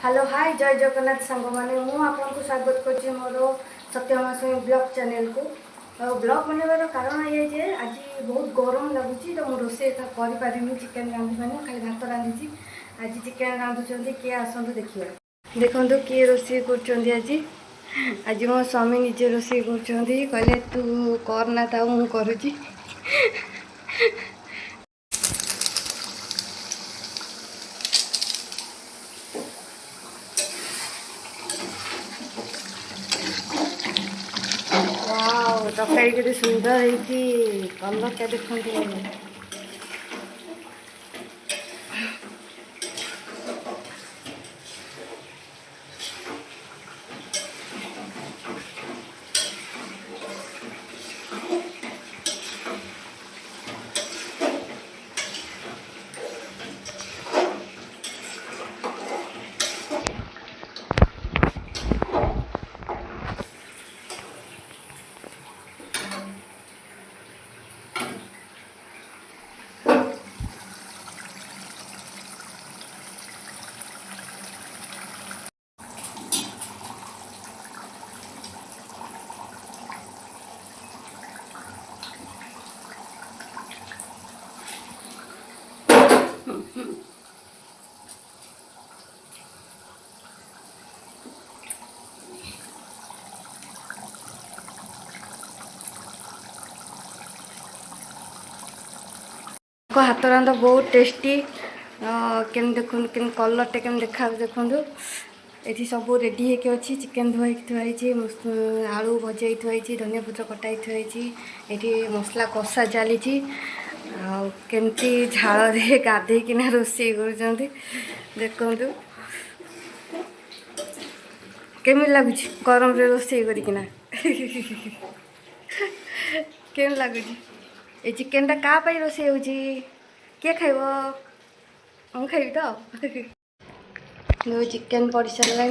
Hello hi जय जगन्नाथ सांग मैंने मुझे स्वागत कर मोर सत्यमासी ब्लॉग चैनल को। ब्लॉग बनवार कारण ये आज बहुत गरम लगुच तो मुझे रोसे कर चिकेन रांधि मैंने खाली भात रांधि आज चिकेन रांधुंट किए आसतु देखिए देखो किए रोसे कर आज आज मो स्वामी निजे रोसे कर तू करना था मुझे करुँची तरकारी केते सुंदर है कलर क्या देखते हाथ रंधा बहुत टेस्टी केम देख कलर टे केम देखा देखूँ ये सब रेडी होके अच्छी चिकेन धुआई थुआई आलू भजा थुआई धनिया पत्र कटाई थुआई ये मसला कषा चली केमती झाल गाधेकिना रोसे कर देखु केमी लगुच गरम रे रोसे करना केम लगुच ये चिकेन टा क्या पाई रोसे हो किए खाइब मु खाइबी तो चिकेन पड़ सारा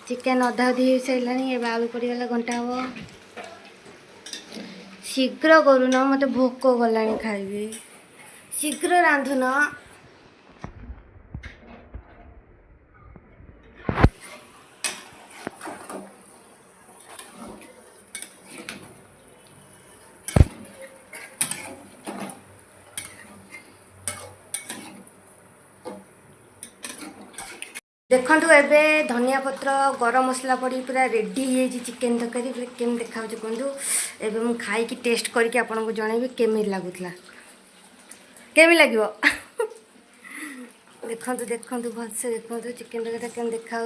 चिकेन अधा अधी हो सारा ये आलू पड़गला घंटा हम शीघ्र करून मत भोक गला खाइबी शीघ्र रांधुन देखु एबे धनिया पत्र गरम मसला पड़ी पूरा रेडी है चिकेन तरकारी पूरा केम देखा कहूँ एबे मु खाई टेस्ट करके आपन को जनइबी केमी लगुला केमी लगे देखु देखु भलसे देखु चिकेन तरकारी केम देखा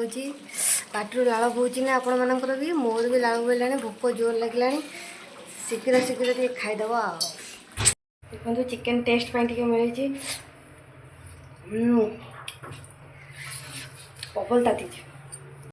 पाटू लाल बोची ना आपण मानकर भी मोर भी लाल बोला भोक जोर लगे शीघ्र शीघ्र टे खाईदेव आ देखो चिकेन टेस्ट पे मिली बबल ताती